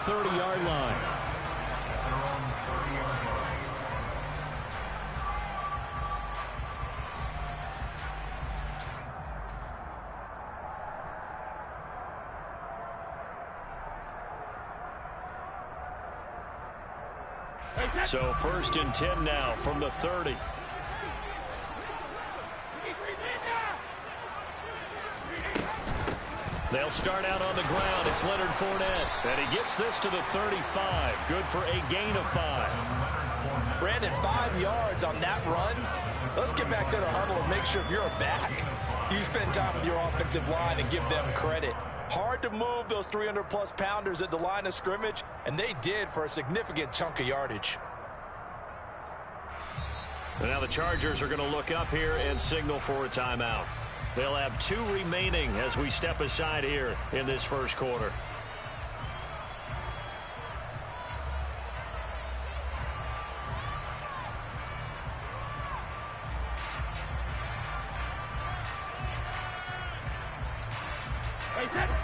30-yard line. So 1st and 10 now from the 30. They'll start out on the ground. It's Leonard Fournette. And he gets this to the 35. Good for a gain of 5. Brandon, 5 yards on that run. Let's get back to the huddle and make sure you're back. You spend time with your offensive line and give them credit. Hard to move those 300-plus pounders at the line of scrimmage, and they did for a significant chunk of yardage. And now the Chargers are going to look up here and signal for a timeout. They'll have 2 remaining as we step aside here in this first quarter.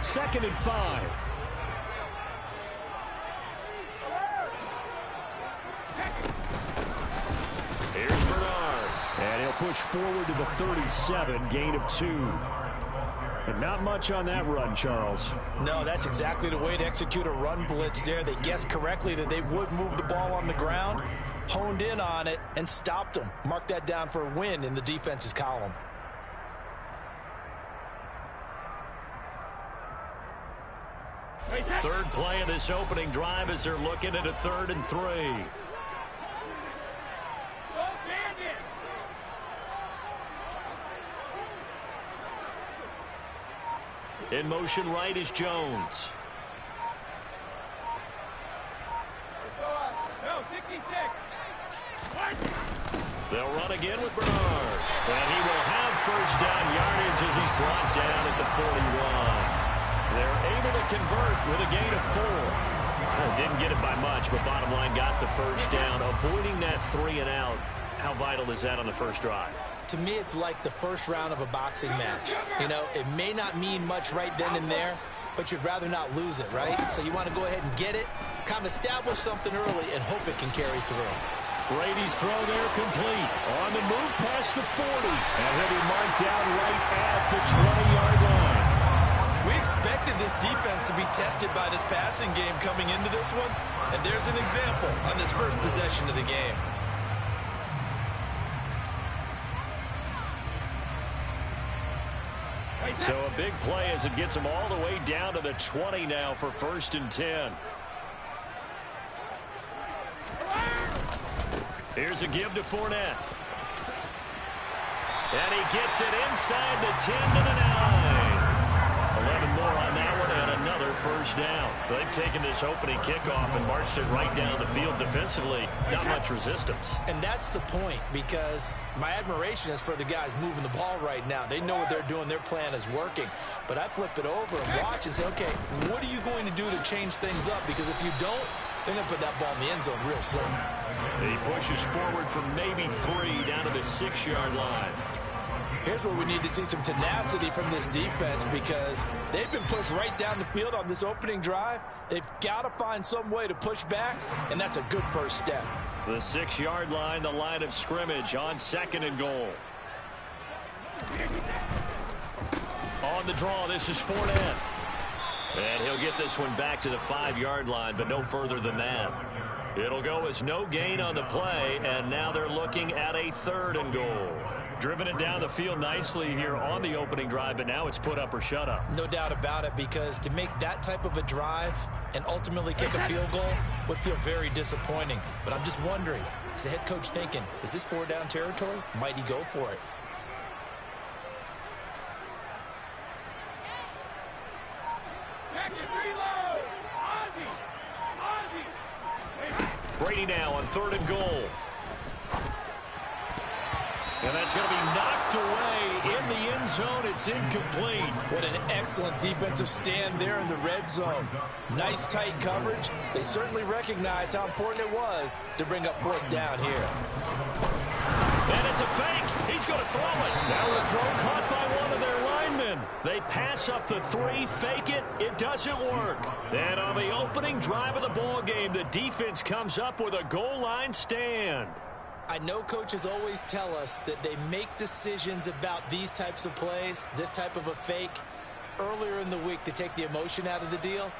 Second and 5. Here's Bernard. And he'll push forward to the 37, gain of 2. But not much on that run, Charles. No, that's exactly the way to execute a run blitz there. They guessed correctly that they would move the ball on the ground, honed in on it, and stopped them. Mark that down for a win in the defense's column. Third play of this opening drive as they're looking at a 3rd and 3. In motion right is Jones. They'll run again with Bernard. And he will have first down yardage as he's brought down at the 41. They're able to convert with a gain of 4. Well, didn't get it by much, but bottom line got the first down. Avoiding that 3 and out. How vital is that on the first drive? To me, it's like the first round of a boxing match. You know, it may not mean much right then and there, but you'd rather not lose it, right? So you want to go ahead and get it, kind of establish something early, and hope it can carry through. Brady's throw there complete. On the move past the 40. And he'll be marked down right at the 20-yard line. We expected this defense to be tested by this passing game coming into this one, and there's an example on this first possession of the game. So a big play as it gets them all the way down to the 20 now for 1st and 10. Here's a give to Fournette. And he gets it inside the 10 to the 9. 11 more on that one and another first down. They've taken this opening kickoff and marched it right down the field defensively. Not much resistance. And that's the point, because my admiration is for the guys moving the ball right now. They know what they're doing. Their plan is working. But I flip it over and watch and say, okay, what are you going to do to change things up? Because if you don't, they're going to put that ball in the end zone real soon. He pushes forward for maybe 3 down to the 6-yard line. Here's where we need to see some tenacity from this defense, because they've been pushed right down the field on this opening drive. They've got to find some way to push back, and that's a good first step. The 6-yard line, the line of scrimmage on 2nd and goal. On the draw, this is Fournette. And he'll get this one back to the 5-yard line, but no further than that. It'll go as no gain on the play, and now they're looking at a 3rd and goal. Driven it down the field nicely here on the opening drive, but now it's put up or shut up. No doubt about it, because to make that type of a drive and ultimately kick a field goal would feel very disappointing. But I'm just wondering, is the head coach thinking, is this 4-down territory? Might he go for it? Brady now on 3rd and goal. And that's going to be knocked away in the end zone. It's incomplete. What an excellent defensive stand there in the red zone. Nice tight coverage. They certainly recognized how important it was to bring up 4th down here. And it's a fake. He's going to throw it. Now the throw caught by one of their linemen. They pass up the three, fake it, it doesn't work. And on the opening drive of the ball game, the defense comes up with a goal line stand. I know coaches always tell us that they make decisions about these types of plays, this type of a fake, earlier in the week to take the emotion out of the deal.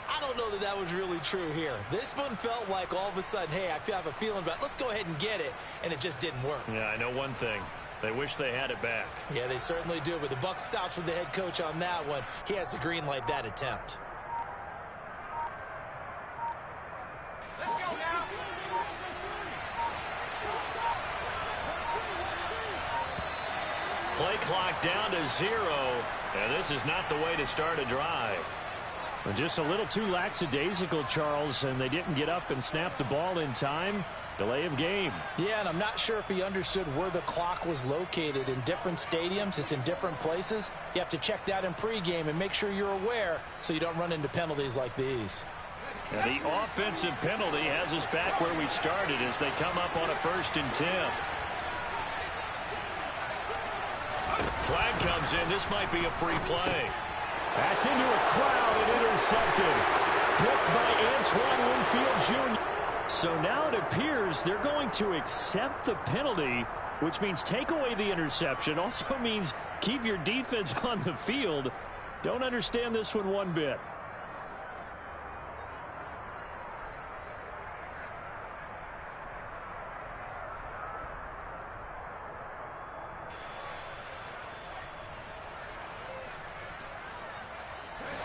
I don't know that that was really true here. This one felt like all of a sudden, hey, I have a feeling about it. Let's go ahead and get it, and it just didn't work. Yeah, I know one thing. They wish they had it back. Yeah, they certainly do, but the buck stops with the head coach on that one. He has to green light that attempt. Let's go now. Play clock down to 0, and this is not the way to start a drive. Well, just a little too lackadaisical, Charles, and they didn't get up and snap the ball in time. Delay of game. Yeah, and I'm not sure if he understood where the clock was located. In different stadiums, it's in different places. You have to check that in pregame and make sure you're aware so you don't run into penalties like these. And the offensive penalty has us back where we started as they come up on a 1st and 10. Flag comes in. This might be a free play. That's into a crowd and intercepted. Picked by Antoine Winfield Jr. So now it appears they're going to accept the penalty, which means take away the interception. Also means keep your defense on the field. Don't understand this one bit.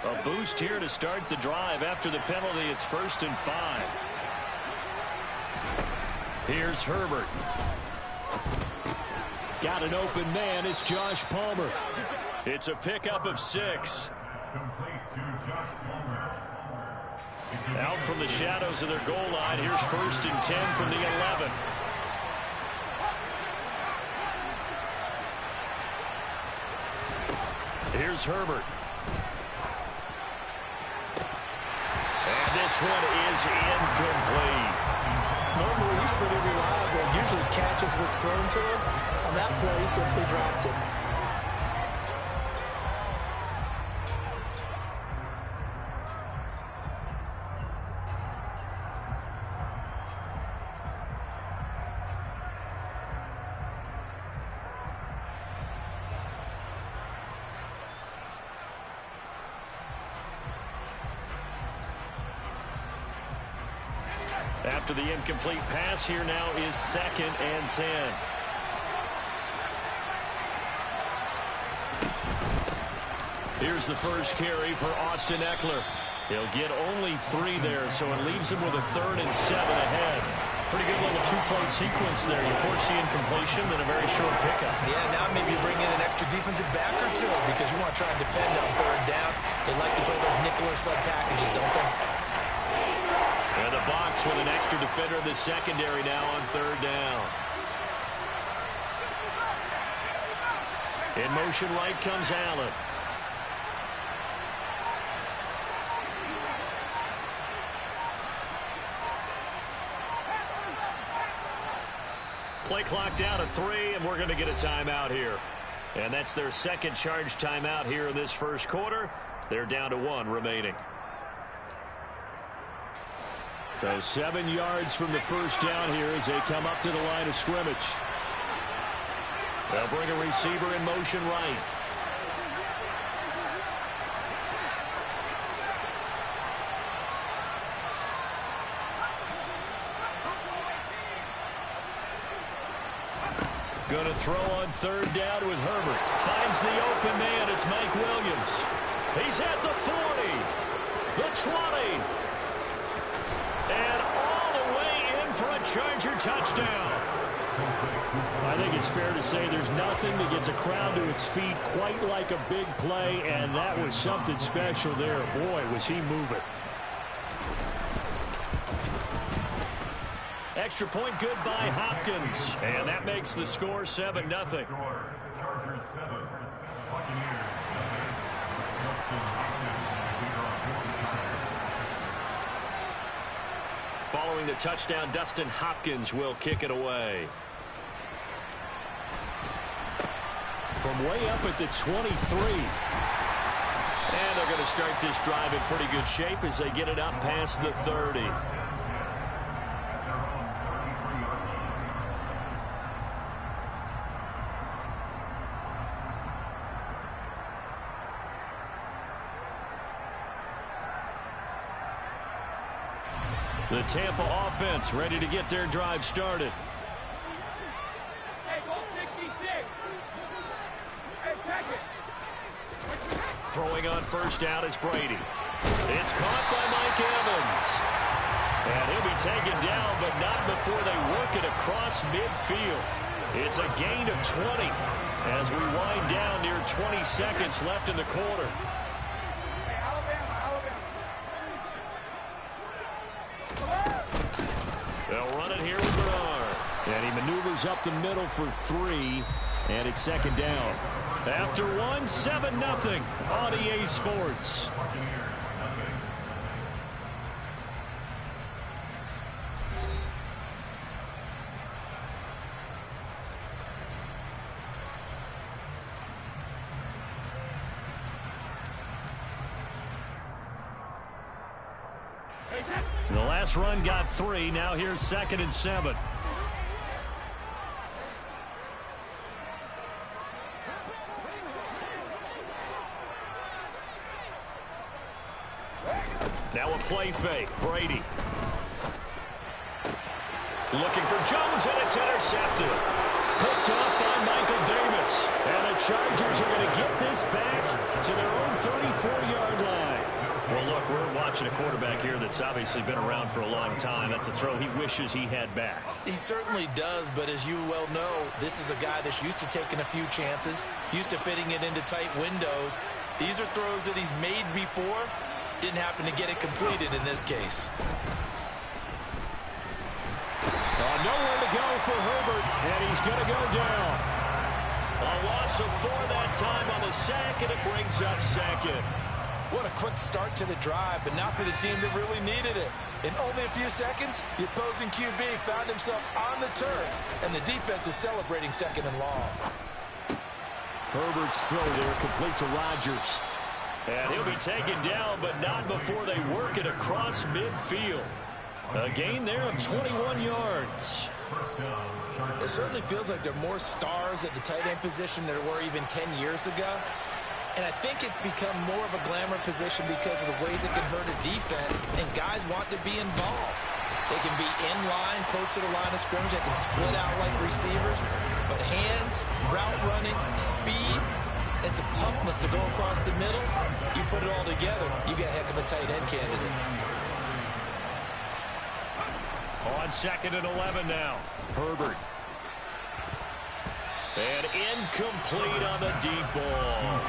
A boost here to start the drive. After the penalty, it's 1st and 5. Here's Herbert. Got an open man. It's Josh Palmer. It's a pickup of 6. Out from the shadows of their goal line. Here's 1st and 10 from the 11. Here's Herbert. And this one is incomplete. Normally, he's pretty reliable. Usually catches what's thrown to him. On that play, he simply dropped it. After the incomplete pass, here now is 2nd and 10. Here's the first carry for Austin Eckler. He'll get only 3 there, so it leaves him with a 3rd and 7 ahead. Pretty good little 2-play sequence there. You force the incompletion, then a very short pickup. Yeah, now maybe you bring in an extra defensive back or two because you want to try and defend on 3rd down. They like to play those nickel or sub packages, don't they? And the box with an extra defender in the secondary now on 3rd down. In motion right comes Allen. Play clock down to 3, and we're going to get a timeout here. And that's their 2nd charge timeout here in this 1st quarter. They're down to 1 remaining. So 7 yards from the 1st down here as they come up to the line of scrimmage. They'll bring a receiver in motion right. Going to throw on 3rd down with Herbert. Finds the open man. It's Mike Williams. He's at the 40, the 20, and all the way in for a Charger touchdown. I think it's fair to say there's nothing that gets a crowd to its feet quite like a big play, and that was something special there. Boy, was he moving. Extra point good by Hopkins. And that makes the score 7-0. Following the touchdown, Dustin Hopkins will kick it away. For from way up at the 23. And they're going to start this drive in pretty good shape as they get it up past the 30. The Tampa offense ready to get their drive started. Hey, go 66. Hey, check it. Throwing on first down is Brady. It's caught by Mike Evans. And he'll be taken down, but not before they work it across midfield. It's a gain of 20 as we wind down near 20 seconds left in the quarter. Hey, Alabama. They'll run it here with Bernard. And he maneuvers up the middle for 3, and it's second down. After 1, 7-0 on EA Sports. The last run got 3. Now here's 2nd and 7. Now a play fake. Brady. Looking for Jones, and it's intercepted. Picked off by Michael Davis. And the Chargers are going to get this back to their own 34-yard line. Well, look, we're watching a quarterback here that's obviously been around for a long time. That's a throw he wishes he had back. He certainly does, but as you well know, this is a guy that's used to taking a few chances, used to fitting it into tight windows. These are throws that he's made before. Didn't happen to get it completed in this case. Nowhere to go for Herbert, and he's going to go down. A loss of 4 that time on the sack, and it brings up 2nd. What a quick start to the drive, but not for the team that really needed it. In only a few seconds, the opposing QB found himself on the turf, and the defense is celebrating 2nd and long. Herbert's throw there complete to Rodgers. And he'll be taken down, but not before they work it across midfield. A gain there of 21 yards. It certainly feels like there are more stars at the tight end position than there were even 10 years ago. And I think it's become more of a glamour position because of the ways it can hurt a defense, and guys want to be involved. They can be in line, close to the line of scrimmage. They can split out like receivers. But hands, route running, speed, and some toughness to go across the middle, you put it all together, you get a heck of a tight end candidate. On 2nd and 11 now. Herbert. And incomplete on the deep ball.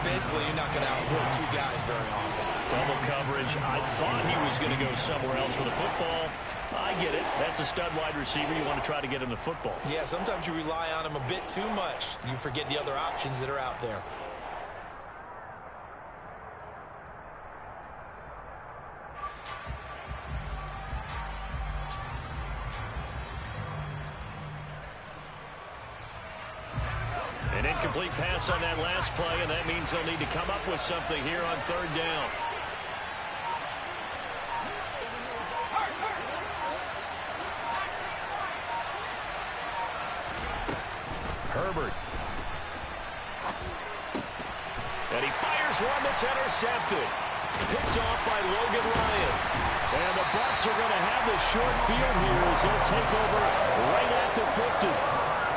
Basically, you're not going to outwork 2 guys very often. Double coverage. I thought he was going to go somewhere else with the football. I get it. That's a stud wide receiver. You want to try to get him the football. Yeah, sometimes you rely on him a bit too much. You forget the other options that are out there. An incomplete pass on that last play, and that means they'll need to come up with something here on 3rd down. Herbert. And he fires one that's intercepted. Picked off by Logan Ryan. And the Bucs are going to have the short field here as they'll take over right at the 50.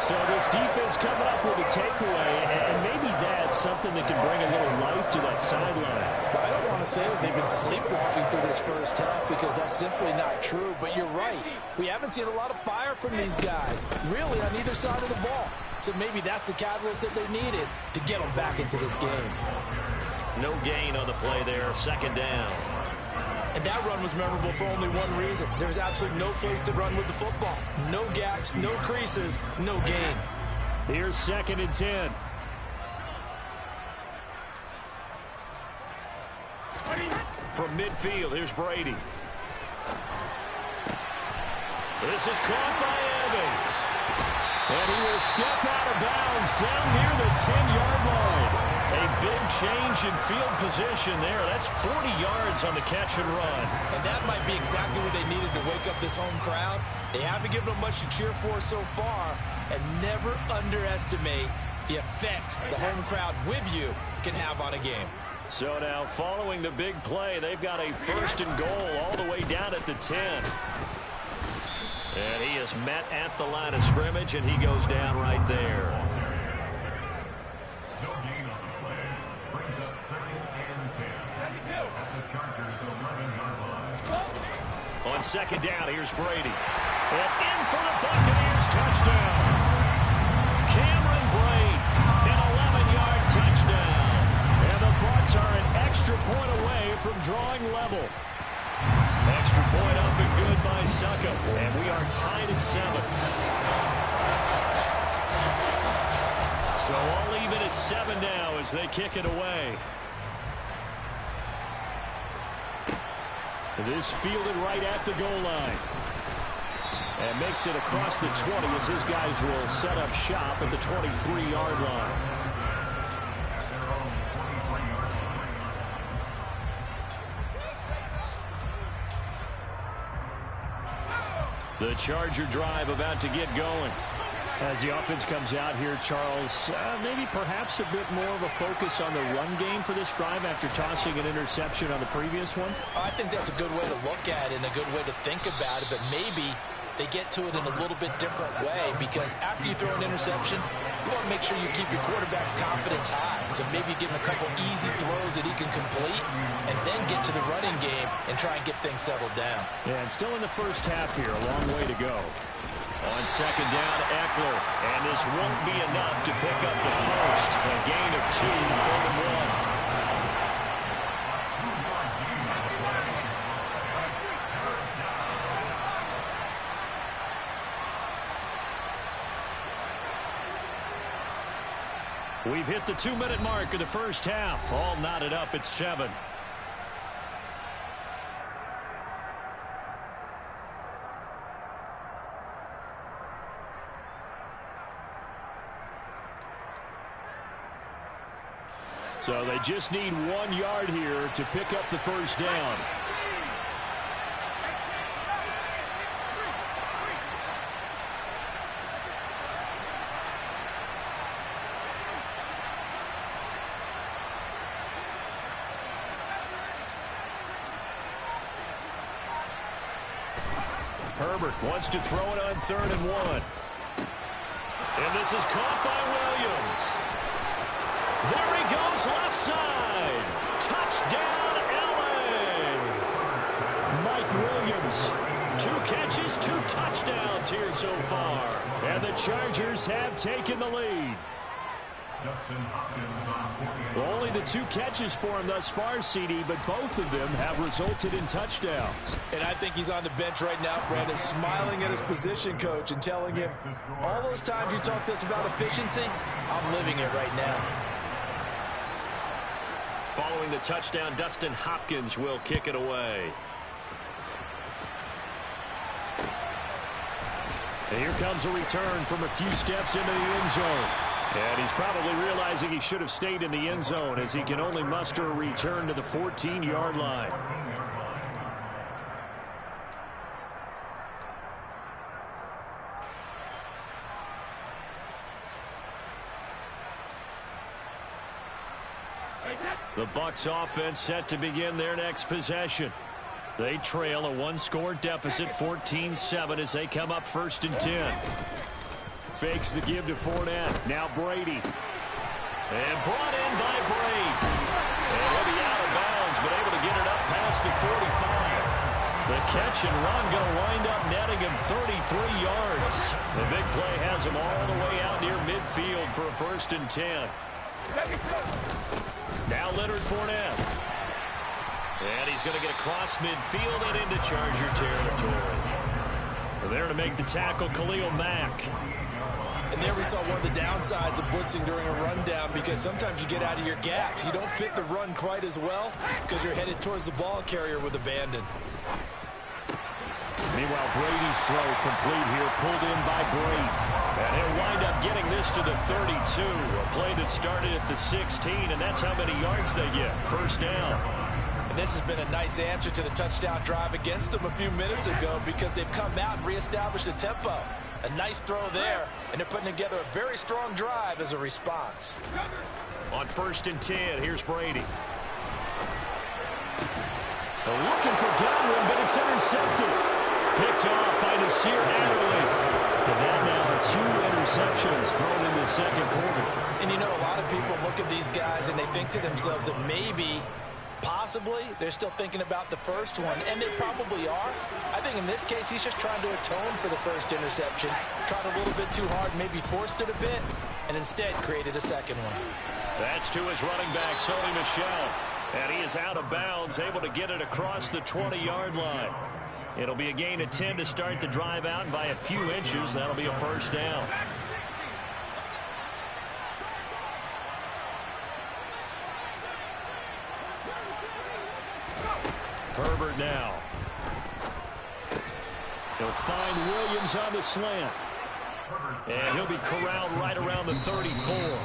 So this defense coming up with a takeaway, and maybe that's something that can bring a little life to that sideline. I don't want to say that they've been sleepwalking through this first half because that's simply not true, but you're right. We haven't seen a lot of fire from these guys, really, on either side of the ball. So maybe that's the catalyst that they needed to get them back into this game. No gain on the play there, 2nd down. And that run was memorable for only one reason. There's absolutely no place to run with the football. No gaps, no creases, no gain. Here's 2nd and 10. From midfield, here's Brady. This is caught by Evans. And he will step out of bounds down near the 10-yard line. A big change in field position there. That's 40 yards on the catch and run. And that might be exactly what they needed to wake up this home crowd. They haven't given them much to cheer for so far. And never underestimate the effect the home crowd with you can have on a game. So now following the big play, they've got a 1st and goal all the way down at the 10. And he is met at the line of scrimmage, and he goes down right there. No gain on the play. Brings up 2nd and 10. At the Chargers' 11-yard line. On 2nd down, here's Brady. And in for the Buccaneers touchdown. Cameron Brate, an 11-yard touchdown. And the Bucs are an extra point away from drawing level. Extra point up and good by Succo. And we are tied at 7. So all even at 7 now as they kick it away. This fielded right at the goal line. And makes it across the 20 as his guys will set up shop at the 23-yard line. The Charger drive about to get going. As the offense comes out here, Charles, maybe perhaps a bit more of a focus on the run game for this drive after tossing an interception on the previous one? I think that's a good way to look at it and a good way to think about it, but maybe they get to it in a little bit different way, because after you throw an interception, you want to make sure you keep your quarterback's confidence high. So maybe give him a couple easy throws that he can complete and then get to the running game and try and get things settled down. Yeah, and still in the first half here, a long way to go. On 2nd down, Eckler, and this won't be enough to pick up the first. A gain of 2, 3rd and 1. We've hit the 2-minute mark of the first half. All knotted up at 7. So they just need 1 yard here to pick up the first down. Herbert wants to throw it on 3rd and 1. And this is caught by Williams. There he goes, left side. Touchdown, L.A. Mike Williams. 2 catches, 2 touchdowns here so far. And the Chargers have taken the lead. Only the 2 catches for him thus far, CD, but both of them have resulted in touchdowns. And I think he's on the bench right now, Brandon, smiling at his position coach and telling him, all those times you talked to us about efficiency, I'm living it right now. Following the touchdown, Dustin Hopkins will kick it away. And here comes a return from a few steps into the end zone. And he's probably realizing he should have stayed in the end zone, as he can only muster a return to the 14-yard line. The Bucs offense set to begin their next possession. They trail a 1-score deficit, 14-7, as they come up 1st and 10. Fakes the give to Fournette. Now Brady. And brought in by Brady. And he'll be out of bounds, but able to get it up past the 45. The catch and run going to wind up netting him 33 yards. The big play has him all the way out near midfield for a 1st and 10. Now Leonard Fournette. And he's going to get across midfield and into Charger territory. There to make the tackle, Khalil Mack. And there we saw one of the downsides of blitzing during a rundown, because sometimes you get out of your gaps. You don't fit the run quite as well because you're headed towards the ball carrier with abandon. Meanwhile, Brady's throw complete here, pulled in by Brady. And he'll wind up getting this to the 32. A play that started at the 16, and that's how many yards they get. First down. And this has been a nice answer to the touchdown drive against them a few minutes ago because they've come out and reestablished the tempo. A nice throw there, and they're putting together a very strong drive as a response. On 1st and 10, here's Brady. They're looking for Godwin, but it's intercepted. Picked off by Nasir Adderley. And that now 2 interceptions thrown in the second quarter. And you know, a lot of people look at these guys and they think to themselves that maybe, possibly, they're still thinking about the first one, and they probably are. I think in this case, he's just trying to atone for the first interception. Tried a little bit too hard, maybe forced it a bit, and instead created a second one. That's to his running back, Sony Michel. And he is out of bounds, able to get it across the 20-yard line. It'll be a gain of 10 to start the drive out, and by a few inches, that'll be a first down. Herbert now. He'll find Williams on the slant. And he'll be corralled right around the 34.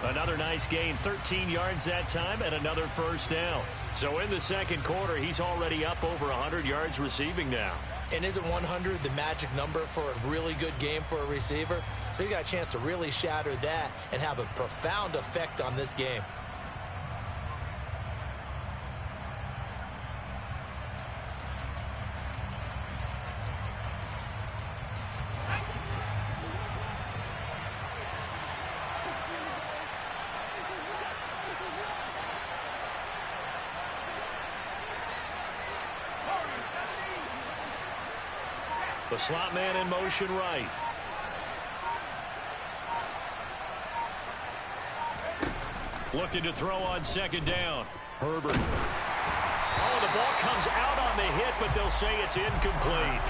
Another nice gain, 13 yards that time, and another first down. So in the second quarter, he's already up over 100 yards receiving now. And isn't 100 the magic number for a really good game for a receiver? So he got a chance to really shatter that and have a profound effect on this game. The slot man in motion right. Looking to throw on second down. Herbert. Oh, the ball comes out on the hit, but they'll say it's incomplete.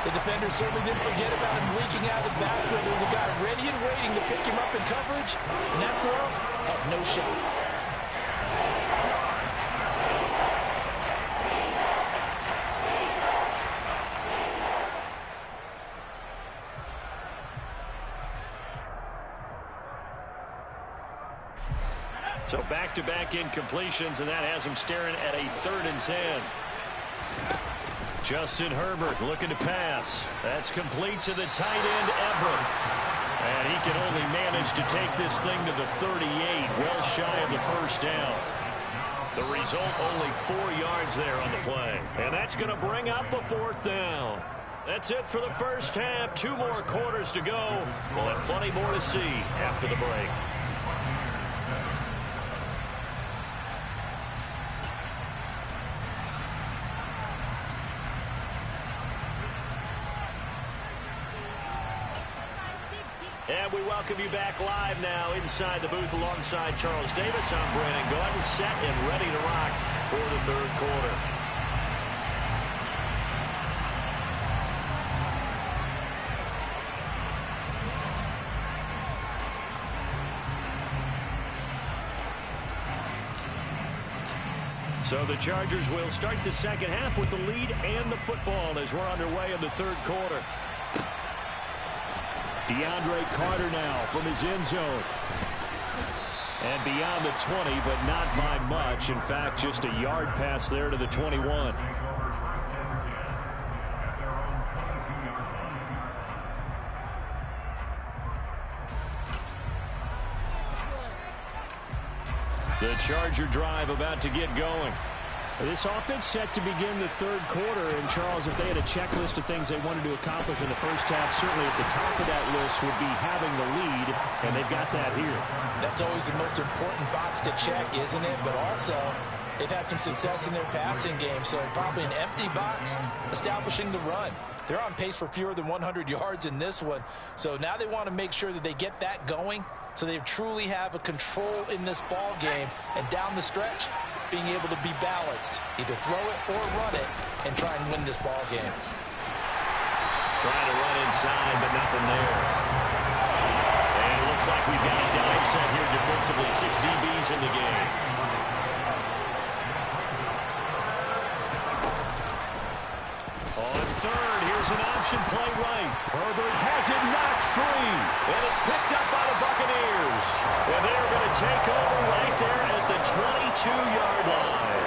The defender certainly didn't forget about him leaking out of the backfield. There was a guy ready and waiting to pick him up in coverage, and that throw had no shot. So back-to-back incompletions, and that has him staring at a 3rd and 10. Justin Herbert looking to pass. That's complete to the tight end, Everett. And he can only manage to take this thing to the 38, well shy of the first down. The result, only 4 yards there on the play. And that's going to bring up a 4th down. That's it for the first half. 2 more quarters to go. We'll have plenty more to see after the break. And we welcome you back live now inside the booth alongside Charles Davis. I'm Brandon Gordon, set and ready to rock for the third quarter. So the Chargers will start the second half with the lead and the football as we're underway in the third quarter. DeAndre Carter now from his end zone. And beyond the 20, but not by much. In fact, just a yard pass there to the 21. The Charger drive about to get going. This offense set to begin the third quarter, and Charles, if they had a checklist of things they wanted to accomplish in the first half, certainly at the top of that list would be having the lead, and they've got that here. That's always the most important box to check, isn't it? But also, they've had some success in their passing game, so probably an empty box establishing the run. They're on pace for fewer than 100 yards in this one, so now they want to make sure that they get that going so they truly have a control in this ball game, and down the stretch, being able to be balanced, either throw it or run it, and try and win this ball game. Trying to run inside, but nothing there. And it looks like we've got a dime set here defensively. 6 DBs in the game. On third, here's throws an option play right. Herbert has it knocked free. And it's picked up by the Buccaneers. And they are going to take over right there at the 22-yard line.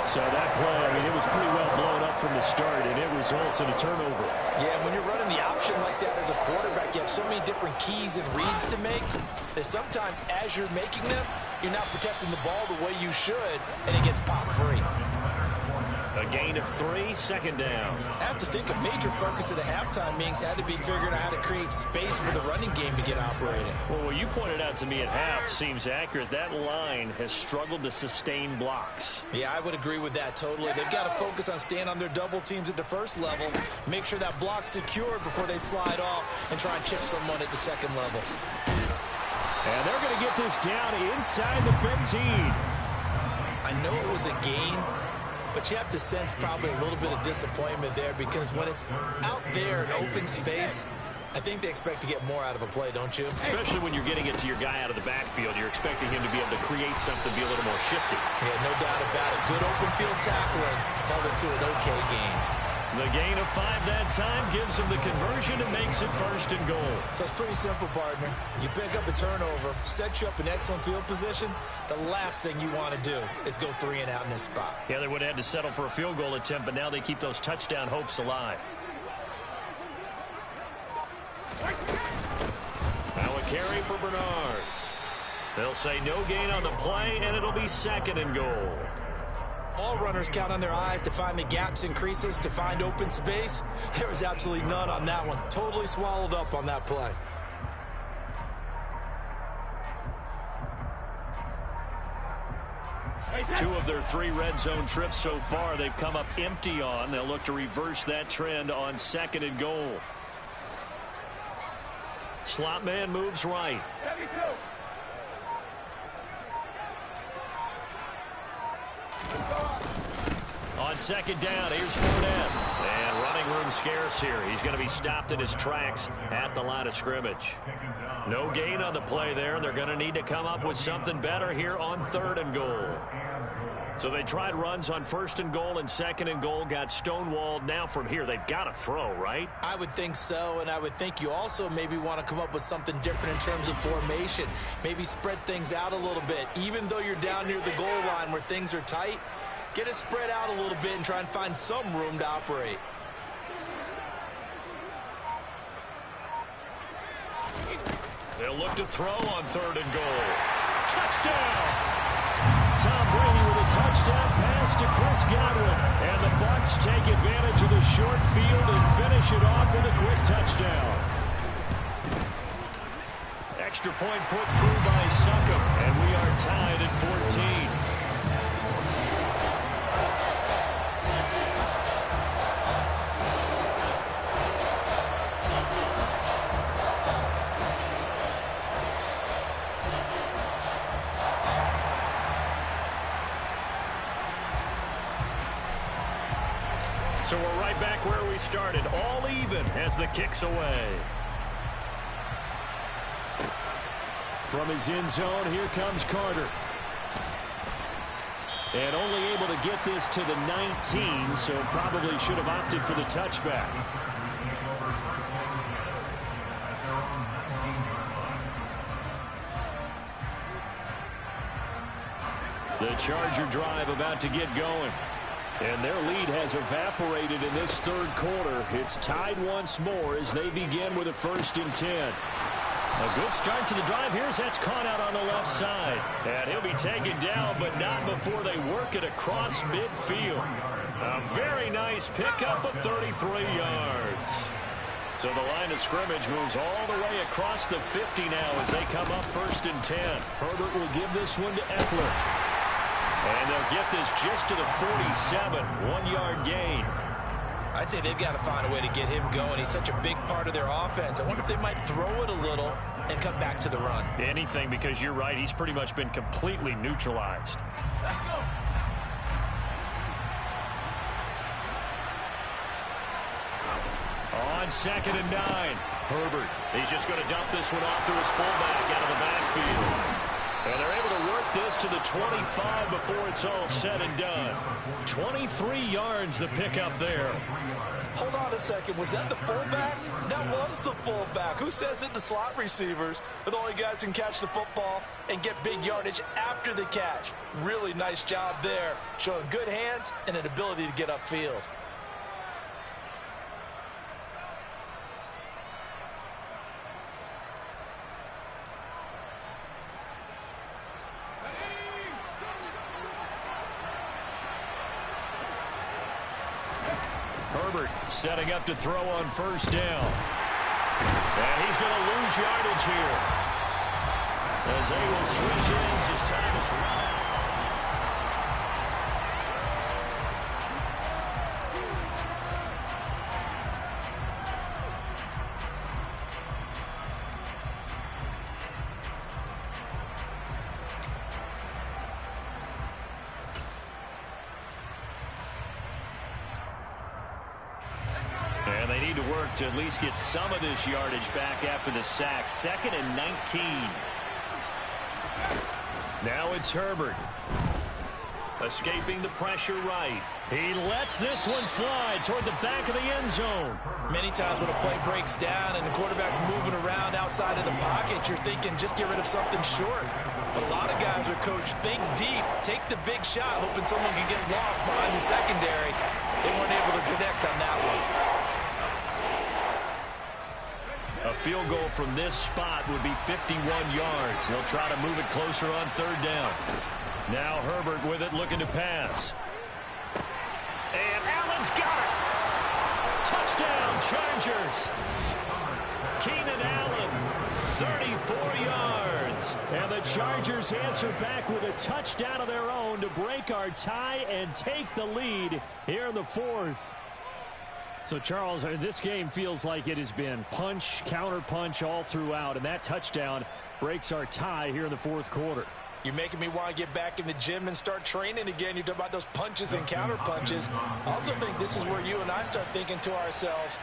So that play, I mean, it was pretty well blown up from the start, and it results in a turnover. Yeah, when you're running the option like that as a quarterback, you have so many different keys and reads to make that sometimes as you're making them, you're not protecting the ball the way you should, and it gets popped free. A gain of 3, second down. I have to think a major focus of the halftime meetings had to be figuring out how to create space for the running game to get operating. Well, what you pointed out to me at half seems accurate. That line has struggled to sustain blocks. Yeah, I would agree with that totally. They've got to focus on staying on their double teams at the first level, make sure that block's secured before they slide off and try and chip someone at the second level. And they're going to get this down inside the 15. I know it was a gain, but you have to sense probably a little bit of disappointment there because when it's out there in open space, I think they expect to get more out of a play, don't you? Especially when you're getting it to your guy out of the backfield. You're expecting him to be able to create something, be a little more shifty. Yeah, no doubt about it. Good open field tackling held it to an okay gain. The gain of 5 that time gives him the conversion and makes it first and goal. So it's pretty simple, partner. You pick up a turnover, set you up in excellent field position. The last thing you want to do is go 3 and out in this spot. Yeah, they would have had to settle for a field goal attempt, but now they keep those touchdown hopes alive. Now a carry for Bernard. They'll say no gain on the play, and it'll be second and goal. All runners count on their eyes to find the gaps and creases, to find open space. There was absolutely none on that one. Totally swallowed up on that play. Two of their 3 red zone trips so far they've come up empty on. They'll look to reverse that trend on second and goal. Slot man moves right. On second down, here's Fournette. And running room scarce here. He's going to be stopped in his tracks at the line of scrimmage. No gain on the play there. They're going to need to come up with something better here on third and goal. So they tried runs on first and goal and second and goal, got stonewalled. Now from here, they've got to throw, right? I would think so, and I would think you also maybe want to come up with something different in terms of formation. Maybe spread things out a little bit. Even though you're down near the goal line where things are tight, get it spread out a little bit and try and find some room to operate. They'll look to throw on third and goal. Touchdown! Tom Brady with a touchdown pass to Chris Godwin. And the Bucs take advantage of the short field and finish it off with a quick touchdown. Extra point put through by Succop, and we are tied at 14. So we're right back where we started, all even as the kick's away. From his end zone, here comes Carter. And only able to get this to the 19, so probably should have opted for the touchback. The Charger drive about to get going. And their lead has evaporated in this third quarter. It's tied once more as they begin with a 1st and 10. A good start to the drive. Here's that's caught out on the left side. And he'll be taken down, but not before they work it across midfield. A very nice pickup of 33 yards. So the line of scrimmage moves all the way across the 50 now as they come up 1st and 10. Herbert will give this one to Eckler. And they'll get this just to the 47, 1-yard gain. I'd say they've got to find a way to get him going. He's such a big part of their offense. I wonder if they might throw it a little and come back to the run. Anything, because you're right. He's pretty much been completely neutralized. On 2nd and 9, Herbert. He's just going to dump this one off to his fullback out of the backfield. And they're able to work take this to the 25 before it's all said and done. 23 yards the pickup there. Hold on a second. Was that the fullback? That was the fullback. Who says it? The slot receivers are the only guys who can catch the football and get big yardage after the catch. Really nice job there, showing good hands and an ability to get upfield. Herbert setting up to throw on first down. And he's going to lose yardage here, as they will switch ends. His time is run out. And they need to work to at least get some of this yardage back after the sack. 2nd and 19. Now it's Herbert. Escaping the pressure right. He lets this one fly toward the back of the end zone. Many times when a play breaks down and the quarterback's moving around outside of the pocket, you're thinking just get rid of something short. But a lot of guys are coached, think deep, take the big shot, hoping someone can get lost behind the secondary. They weren't able to connect on that one. A field goal from this spot would be 51 yards. They'll try to move it closer on 3rd down. Now Herbert with it, looking to pass. And Allen's got it. Touchdown, Chargers. Keenan Allen, 34 yards. And the Chargers answer back with a touchdown of their own to break our tie and take the lead here in the 4th. So, Charles, this game feels like it has been punch, counter punch all throughout, and that touchdown breaks our tie here in the 4th quarter. You're making me want to get back in the gym and start training again. You talk about those punches and counter punches. I also think this is where you and I start thinking to ourselves,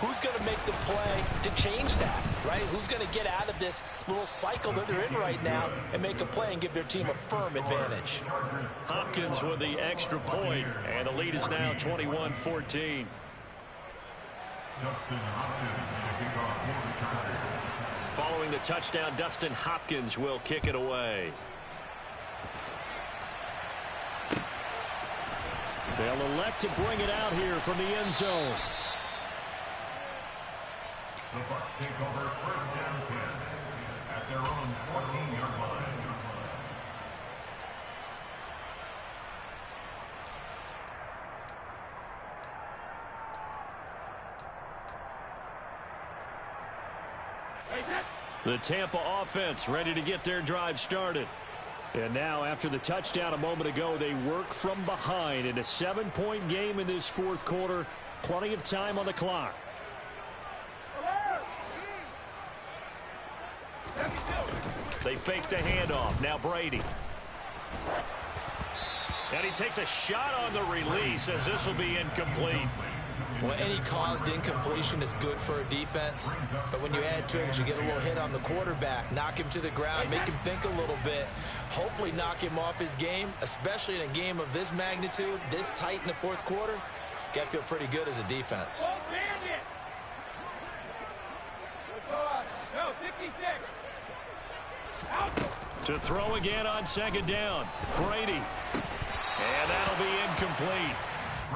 who's going to make the play to change that, right? Who's going to get out of this little cycle that they're in right now and make a play and give their team a firm advantage? Hopkins with the extra point, and the lead is now 21-14. Following the touchdown, Dustin Hopkins will kick it away. They'll elect to bring it out here from the end zone. The Bucs take over 1st down 10 at their own 14-yard line. The Tampa offense ready to get their drive started. And now, after the touchdown a moment ago, they work from behind in a 7-point game in this 4th quarter. Plenty of time on the clock. They fake the handoff. Now Brady. And he takes a shot on the release, as this will be incomplete. Well, any caused incompletion is good for a defense, but when you add to it, you get a little hit on the quarterback, knock him to the ground, make him think a little bit, hopefully knock him off his game, especially in a game of this magnitude, this tight in the 4th quarter. Got to feel pretty good as a defense. To throw again on 2nd down. Brady. And that'll be incomplete.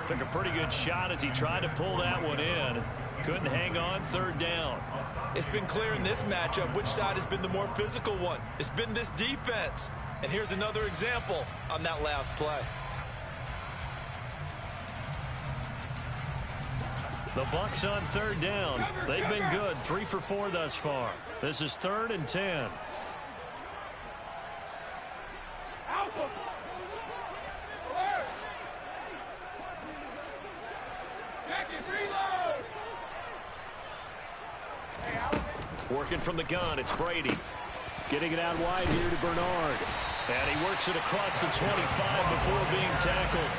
Took a pretty good shot as he tried to pull that one in. Couldn't hang on 3rd down. It's been clear in this matchup which side has been the more physical one. It's been this defense. And here's another example on that last play. The Bucs on 3rd down. They've been good. 3 for 4 thus far. This is 3rd and 10. Working from the gun, it's Brady. Getting it out wide here to Bernard. And he works it across the 25 before being tackled.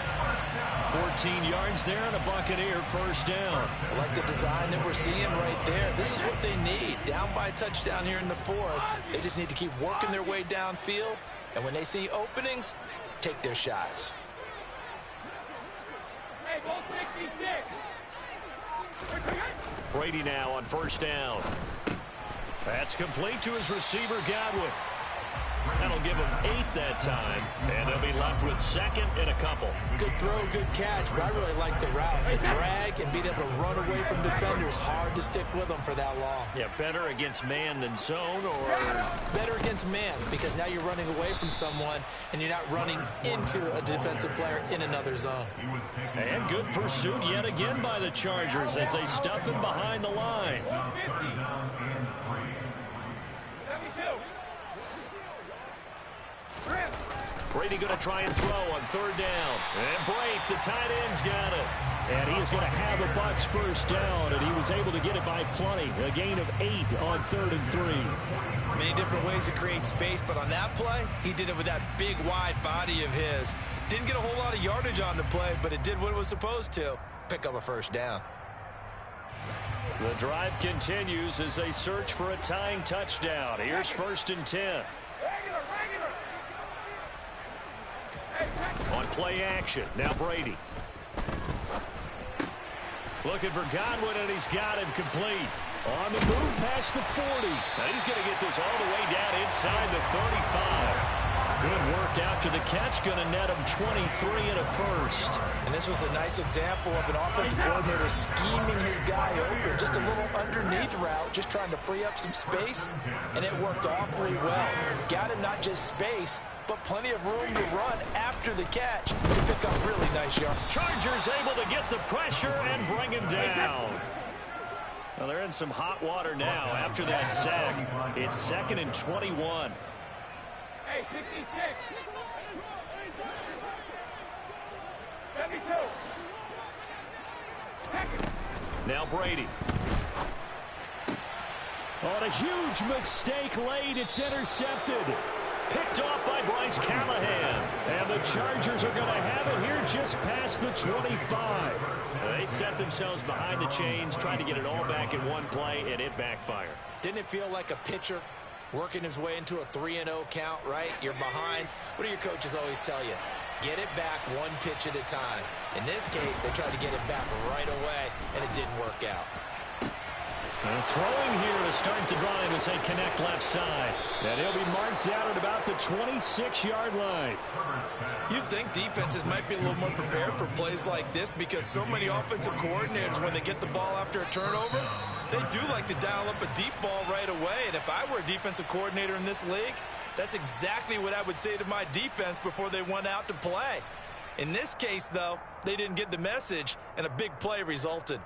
14 yards there and a Buccaneer 1st down. I like the design that we're seeing right there. This is what they need. Down by a touchdown here in the 4th. They just need to keep working their way downfield And when they see openings, take their shots. Hey, ball 66. Brady now on first down. That's complete to his receiver, Godwin. That'll give him 8 that time, and they'll be left with second and a couple. Good throw, good catch, but I really like the route. The drag and being able to run away from defenders, hard to stick with them for that long. Yeah, better against man than zone, or better against man, because now you're running away from someone and you're not running into a defensive player in another zone. And good pursuit yet again by the Chargers as they stuff him behind the line. Brady going to try and throw on third down. And Brate, the tight end's got it. And he is going to have the Bucs first down, and he was able to get it by plenty. A gain of 8 on 3rd and 3. Many different ways to create space, but on that play, he did it with that big, wide body of his. Didn't get a whole lot of yardage on the play, but it did what it was supposed to. Pick up a first down. The drive continues as they search for a tying touchdown. Here's 1st and 10. On play action, now Brady. Looking for Godwin, and he's got him complete. On the move past the 40. Now he's going to get this all the way down inside the 35. Good work after the catch, going to net him 23 and a first. And this was a nice example of an offensive coordinator scheming his guy open. Just a little underneath route, just trying to free up some space, and it worked awfully well. Got him not just space, but plenty of room to run after the catch to pick up really nice yards. Chargers able to get the pressure and bring him down. Well, they're in some hot water now after that sack. It's 2nd and 21. Hey, 66. 72. Now Brady. On a huge mistake late, it's intercepted. Picked off by Bryce Callahan. And the Chargers are going to have it here just past the 25. They set themselves behind the chains, trying to get it all back in one play, and it backfired. Didn't it feel like a pitcher working his way into a 3-0 count, right? You're behind. What do your coaches always tell you? Get it back one pitch at a time. In this case, they tried to get it back right away, and it didn't work out. Throwing here to start the drive as they connect left side. And he'll be marked down at about the 26-yard line. You'd think defenses might be a little more prepared for plays like this because so many offensive coordinators, when they get the ball after a turnover, they do like to dial up a deep ball right away. And if I were a defensive coordinator in this league, that's exactly what I would say to my defense before they went out to play. In this case, though, they didn't get the message, and a big play resulted.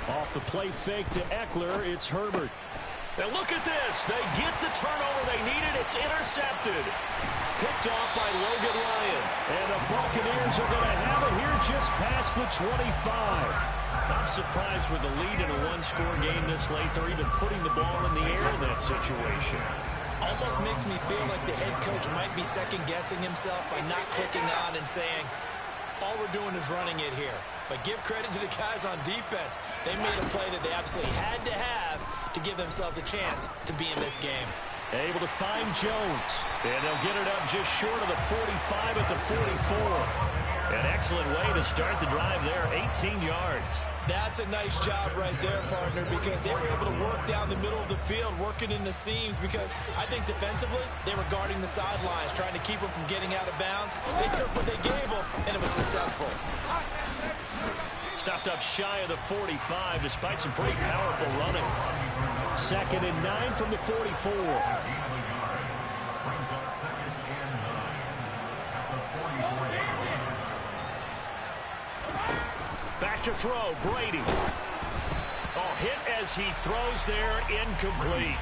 Off the play fake to Eckler, it's Herbert. Now look at this. They get the turnover they needed. It's intercepted. Picked off by Logan Ryan. And the Buccaneers are going to have it here just past the 25. I'm surprised with the lead in a one-score game this late. They're even putting the ball in the air in that situation. Almost makes me feel like the head coach might be second-guessing himself by not clicking on and saying, all we're doing is running it here. But give credit to the guys on defense. They made a play that they absolutely had to have to give themselves a chance to be in this game. Able to find Jones. And they'll get it up just short of the 45 at the 44. An excellent way to start the drive there, 18 yards. That's a nice job right there, partner, because they were able to work down the middle of the field, working in the seams, because I think defensively, they were guarding the sidelines, trying to keep them from getting out of bounds. They took what they gave them, and it was successful. Stopped up shy of the 45, despite some pretty powerful running. 2nd and 9 from the 44. Back to throw, Brady. Oh, hit as he throws there, incomplete.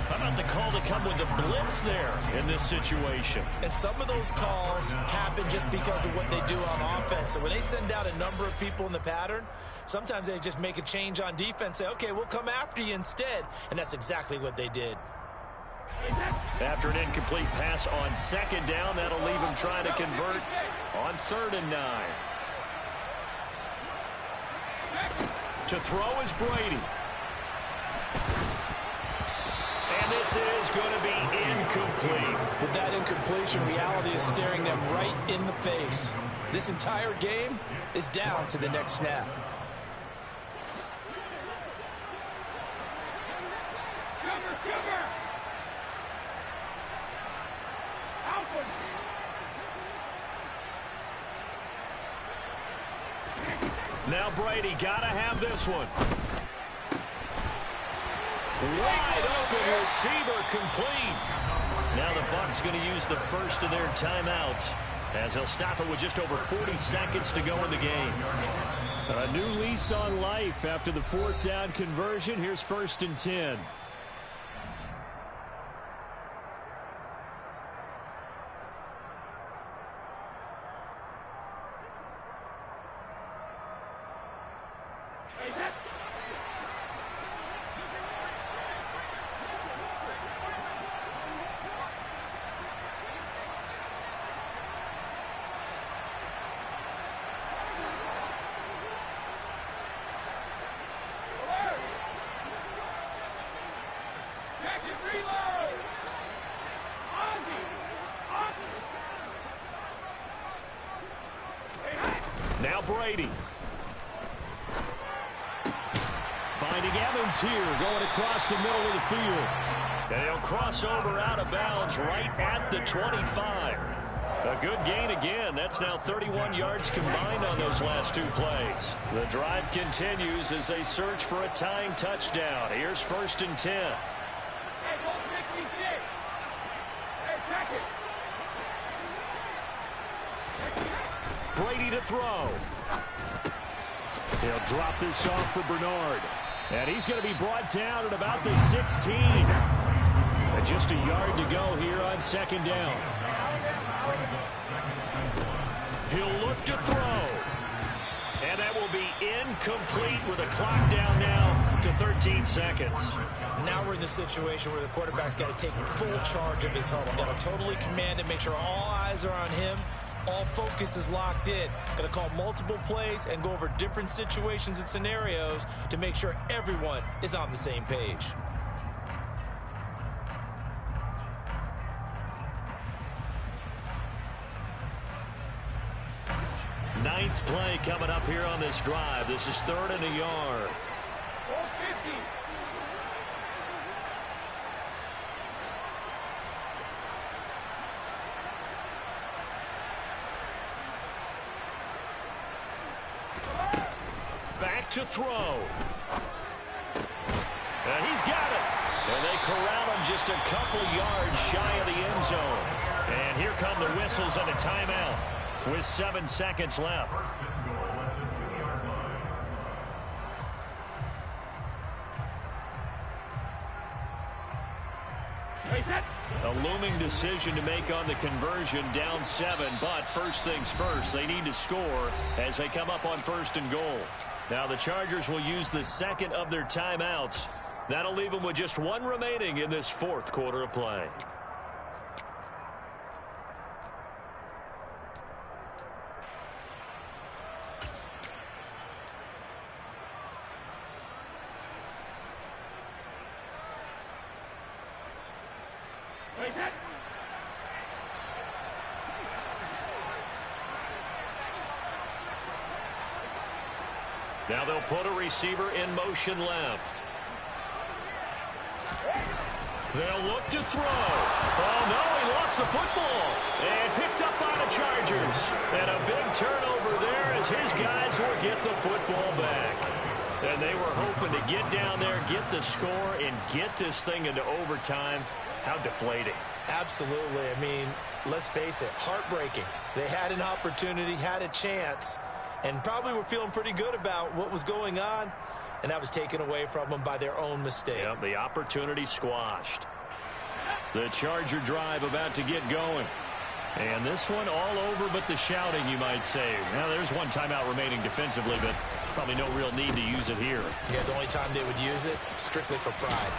How about the call to come with the blitz there in this situation? And some of those calls happen just because of what they do on offense. So when they send out a number of people in the pattern, sometimes they just make a change on defense, say, okay, we'll come after you instead. And that's exactly what they did. After an incomplete pass on 2nd down, that'll leave him trying to convert On 3rd and 9. To throw is Brady. And this is going to be incomplete. With that incompletion, reality is staring them right in the face. This entire game is down to the next snap. Now Brady got to have this one. Wide open receiver complete. Now the Bucs going to use the first of their timeouts as they'll stop it with just over 40 seconds to go in the game. A new lease on life after the 4th down conversion. Here's 1st and 10. Now Brady. Finding Evans here, going across the middle of the field. And he'll cross over out of bounds right at the 25. A good gain again. That's now 31 yards combined on those last 2 plays. The drive continues as they search for a tying touchdown. Here's 1st and 10. Hey, go 56. Hey, pack it. Brady to throw. He'll drop this off for Bernard. And he's going to be brought down at about the 16. And just a yard to go here on 2nd down. He'll look to throw. And that will be incomplete with a clock down now to 13 seconds. Now we're in the situation where the quarterback's got to take full charge of his huddle. Got to totally command it, make sure all eyes are on him. All focus is locked in. Going to call multiple plays and go over different situations and scenarios to make sure everyone is on the same page. Ninth play coming up here on this drive. This is 3rd and a yard. Go 50. Back to throw. And he's got it. And they corral him just a couple yards shy of the end zone. And here come the whistles and a timeout with 7 seconds left. A looming decision to make on the conversion, down 7, but first things first, they need to score as they come up on 1st and goal. Now the Chargers will use the 2nd of their timeouts. That'll leave them with just 1 remaining in this 4th quarter of play. Now they'll put a receiver in motion left. They'll look to throw. Oh, no, he lost the football. And picked up by the Chargers. And a big turnover there as his guys will get the football back. And they were hoping to get down there, get the score, and get this thing into overtime. How deflating. Absolutely. I mean, let's face it, heartbreaking. They had an opportunity, had a chance, and probably were feeling pretty good about what was going on, and that was taken away from them by their own mistake. Yep, the opportunity squashed. The Charger drive about to get going. And this one all over but the shouting, you might say. Now, there's 1 timeout remaining defensively, but probably no real need to use it here. Yeah, the only time they would use it, strictly for pride.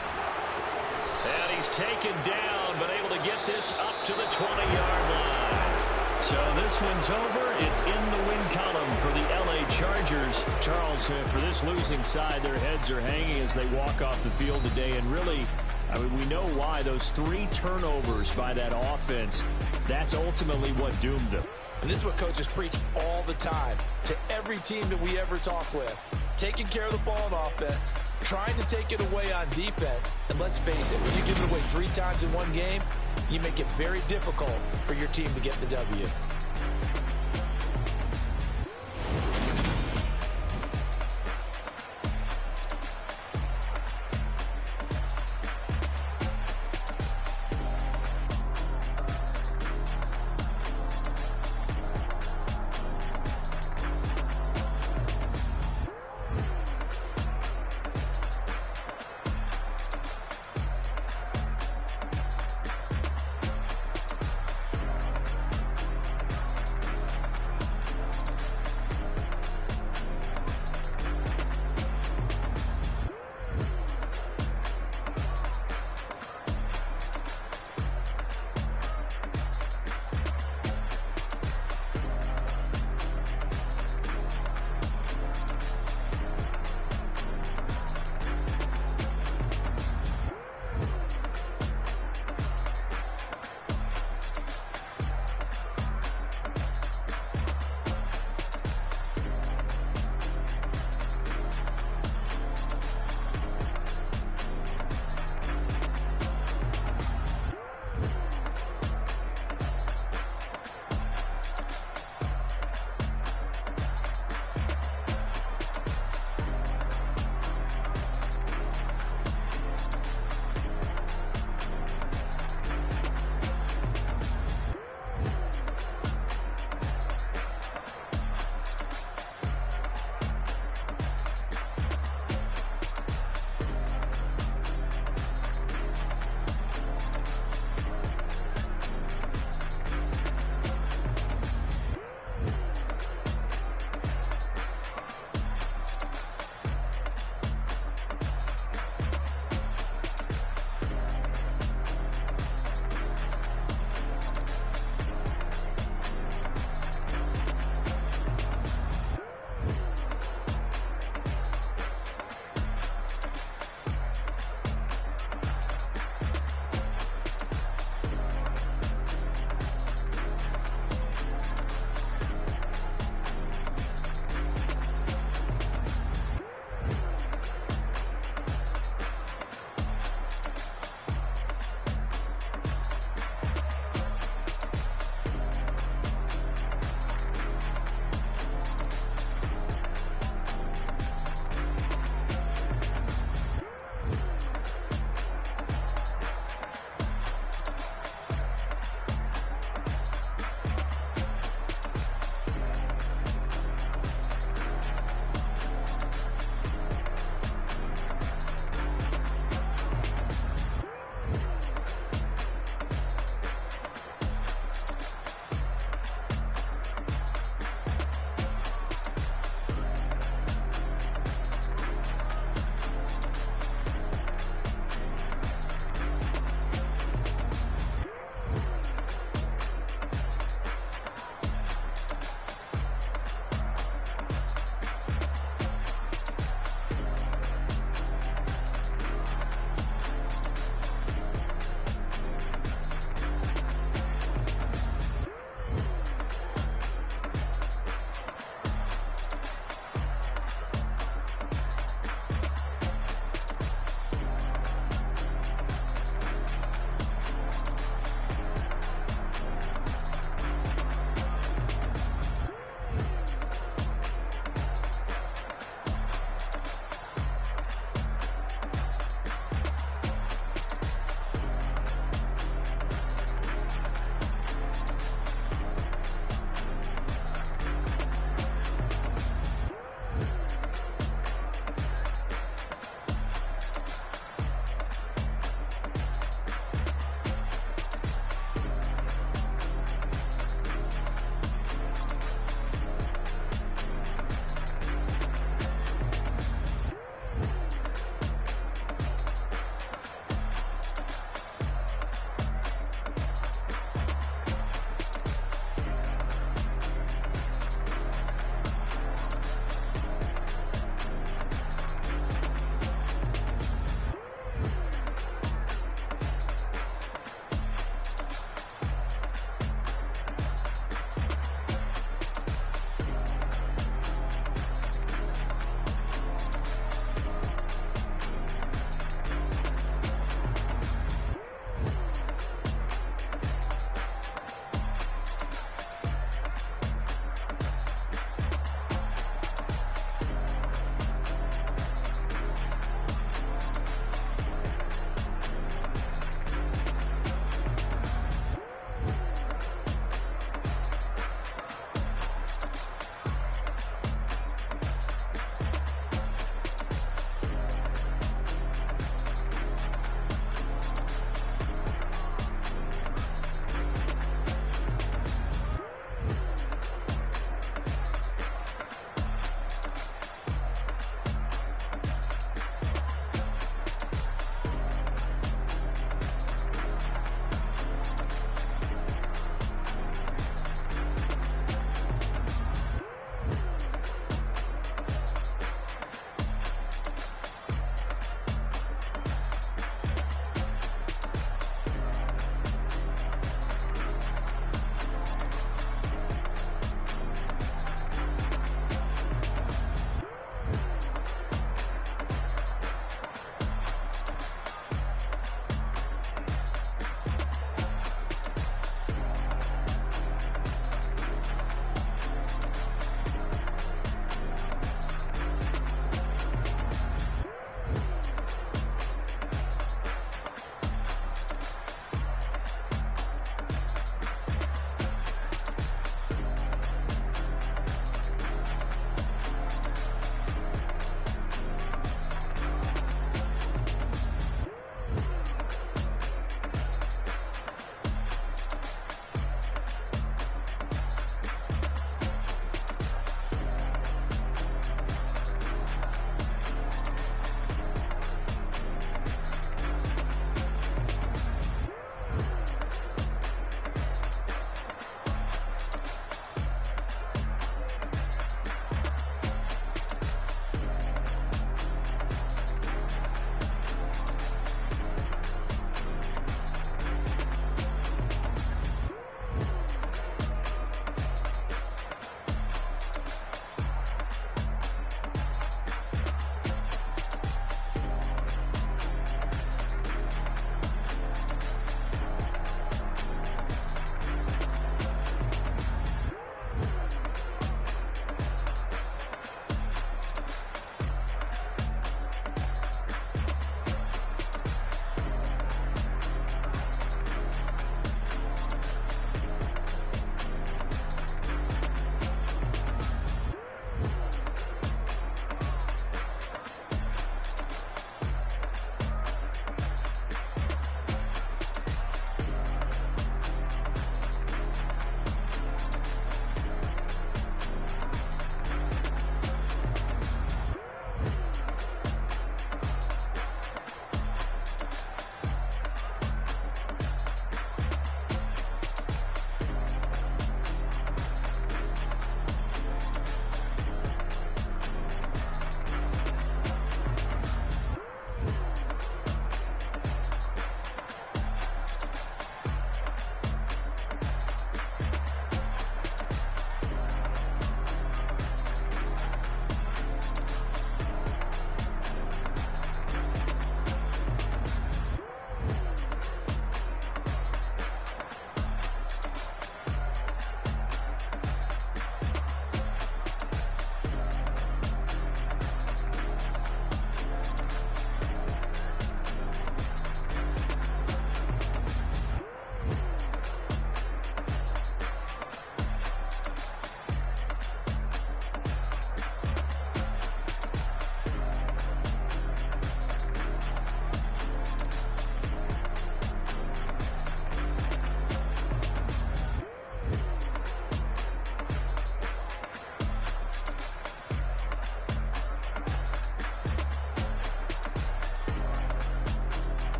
And he's taken down, but able to get this up to the 20-yard line. So this one's over, it's in the win column for the L.A. Chargers. Charles, for this losing side, their heads are hanging as they walk off the field today. And really, I mean, we know why. Those 3 turnovers by that offense, that's ultimately what doomed them. And this is what coaches preach all the time to every team that we ever talk with. Taking care of the ball on offense, trying to take it away on defense. And let's face it, when you give it away 3 times in one game, you make it very difficult for your team to get the W.